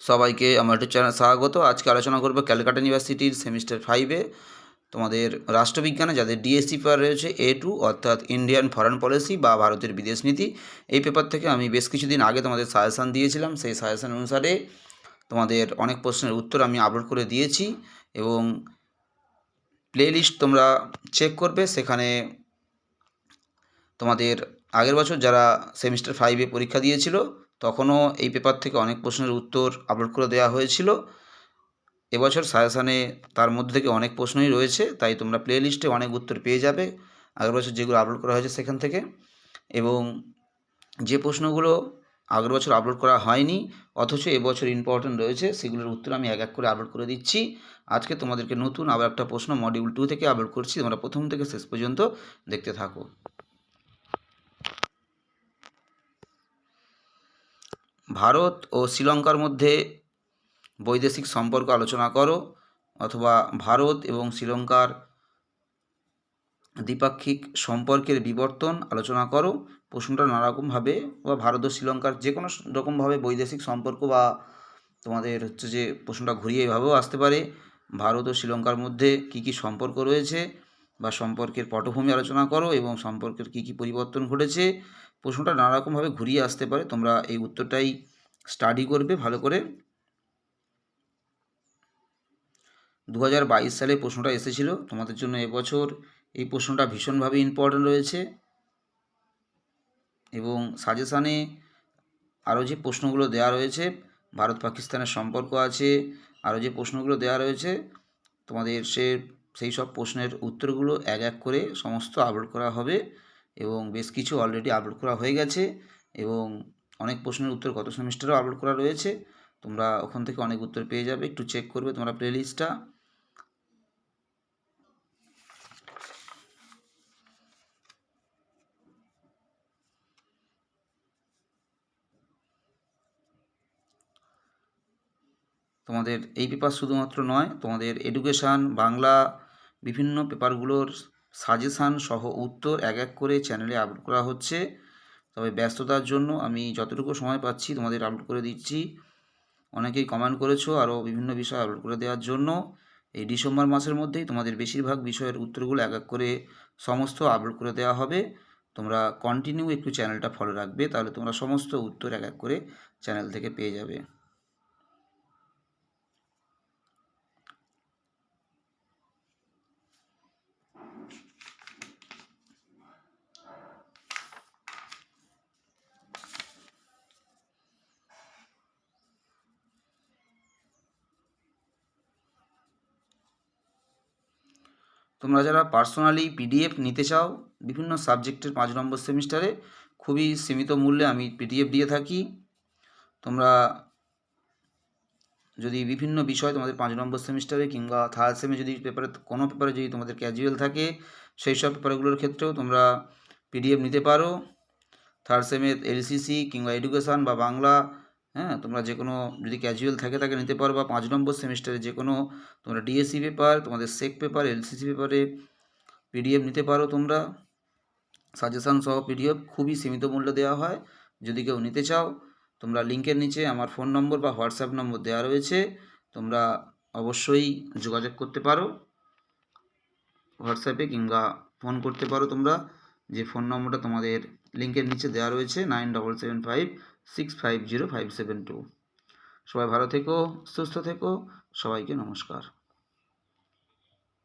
সবাইকে আমার ইউটিউব চ্যানেলে স্বাগত। আজকে আলোচনা করব ক্যালকাটা ইউনিভার্সিটির সেমিস্টার 5-এ তোমাদের রাষ্ট্রবিজ্ঞানে যাদের ডিএসসি পেপার রয়েছে A2 অর্থাৎ ইন্ডিয়ান ফরেন পলিসি বা ভারতের বিদেশ নীতি। এই পেপার থেকে আমি বেশ কিছুদিন আগে তোমাদের সাজেশান দিয়েছিলাম। সেই সাজেশান অনুসারে তোমাদের অনেক প্রশ্নের উত্তর আমি আপলোড করে দিয়েছি এবং প্লেলিস্ট তোমরা চেক করবে। সেখানে তোমাদের আগের বছর যারা সেমিস্টার 5-এ পরীক্ষা দিয়েছিল তখনও এই পেপার থেকে অনেক প্রশ্নের উত্তর আপলোড করে দেওয়া হয়েছিল। এবছর সাজেশানে তার মধ্যে থেকে অনেক প্রশ্নই রয়েছে, তাই তোমরা প্লে লিস্টে অনেক উত্তর পেয়ে যাবে আগের বছর যেগুলো আপলোড করা হয়েছে সেখান থেকে। এবং যে প্রশ্নগুলো আগের বছর আপলোড করা হয়নি অথচ এবছর ইম্পর্টেন্ট রয়েছে সেগুলোর উত্তর আমি এক এক করে আপলোড করে দিচ্ছি। আজকে তোমাদেরকে নতুন আবার একটা প্রশ্ন মডিউল 2 থেকে আপলোড করছি, তোমরা প্রথম থেকে শেষ পর্যন্ত দেখতে থাকো। ভারত ও শ্রীলঙ্কার মধ্যে বৈদেশিক সম্পর্ক আলোচনা করো, অথবা ভারত এবং শ্রীলঙ্কার দ্বিপাক্ষিক সম্পর্কের বিবর্তন আলোচনা করো। প্রশ্নটা নানারকমভাবে বা ভারত ও শ্রীলঙ্কার যে কোনো রকমভাবে বৈদেশিক সম্পর্ক বা তোমাদের হচ্ছে যে প্রশ্নটা ঘুরিয়ে এভাবেও আসতে পারে, ভারত ও শ্রীলঙ্কার মধ্যে কী কী সম্পর্ক রয়েছে বা সম্পর্কের পটভূমি আলোচনা করো এবং সম্পর্কের কী কী পরিবর্তন ঘটেছে। প্রশ্নটা নানারকমভাবে ঘুরিয়ে আসতে পারে, তোমরা এই উত্তরটাই স্টাডি করবে ভালো করে। 2022 সালে প্রশ্নটা এসেছিল তোমাদের জন্য। এবছর এই প্রশ্নটা ভীষণভাবে ইম্পর্ট্যান্ট রয়েছে এবং সাজেশানে আরও যে প্রশ্নগুলো দেওয়া রয়েছে, ভারত পাকিস্তানের সম্পর্ক আছে, আরও যে প্রশ্নগুলো দেওয়া রয়েছে তোমাদের সেই সব প্রশ্নের উত্তরগুলো এক এক করে সমস্ত আপলোড করা হবে এবং বেশ কিছু অলরেডি আপলোড করা হয়ে গেছে এবং অনেক প্রশ্নের উত্তর গত সেমিস্টারেও আপলোড করা রয়েছে। তোমরা ওখান থেকে অনেক উত্তর পেয়ে যাবে, একটু চেক করবে তোমরা প্লেলিস্টটা। তোমাদের এই পেপার শুধুমাত্র নয়, তোমাদের এডুকেশান, বাংলা বিভিন্ন পেপারগুলোর সাজেশান সহ উত্তর এক এক করে চ্যানেলে আপলোড করা হচ্ছে। তবে ব্যস্ততার জন্য আমি যতটুকু সময় পাচ্ছি তোমাদের আপলোড করে দিচ্ছি। অনেকেই কমেন্ট করেছো আরও বিভিন্ন বিষয় আপলোড করে দেওয়ার জন্য। এই ডিসেম্বর মাসের মধ্যেই তোমাদের বেশিরভাগ বিষয়ের উত্তরগুলো এক এক করে সমস্ত আপলোড করে দেওয়া হবে। তোমরা কন্টিনিউ একটু চ্যানেলটা ফলো রাখবে, তাহলে তোমরা সমস্ত উত্তর এক এক করে চ্যানেল থেকে পেয়ে যাবে। তোমরা যারা পার্সোনালি পিডিএফ নিতে চাও বিভিন্ন সাবজেক্টের 5 নম্বর সেমিস্টারে খুবই সীমিত মূল্যে আমি পিডিএফ দিয়ে থাকি। তোমরা যদি বিভিন্ন বিষয় তোমাদের 5 নম্বর সেমিস্টারে কিংবা থার্ড সেমে যদি কোনো পেপারে যদি তোমাদের ক্যাজুয়াল থাকে সেই সব পেপারগুলোর ক্ষেত্রেও তোমরা পিডিএফ নিতে পারো। থার্ড সেমের এলসিসি কিংবা এডুকেশান বা বাংলা, তোমরা যে কোনো যদি ক্যাজুয়াল থাকে তাকে নিতে পারো, বা 5 নম্বর সেমিস্টারে যে কোনো তোমরা ডিএসসি পেপার, তোমাদের সেক পেপার, এলসিসি পেপারে পিডিএফ নিতে পারো। তোমরা সাজেশান সহ পিডিএফ খুবই সীমিত মূল্যে দেওয়া হয়। যদি কেউ নিতে চাও তোমরা লিঙ্কের নিচে আমার ফোন নম্বর বা হোয়াটসঅ্যাপ নম্বর দেওয়া রয়েছে, তোমরা অবশ্যই যোগাযোগ করতে পারো হোয়াটসঅ্যাপে কিংবা ফোন করতে পারো। তোমরা যে ফোন নম্বরটা তোমাদের লিঙ্কের নিচে দেওয়া রয়েছে 9775650572। সবাই ভালো থেকো, সুস্থ থেকো, সবাইকে নমস্কার।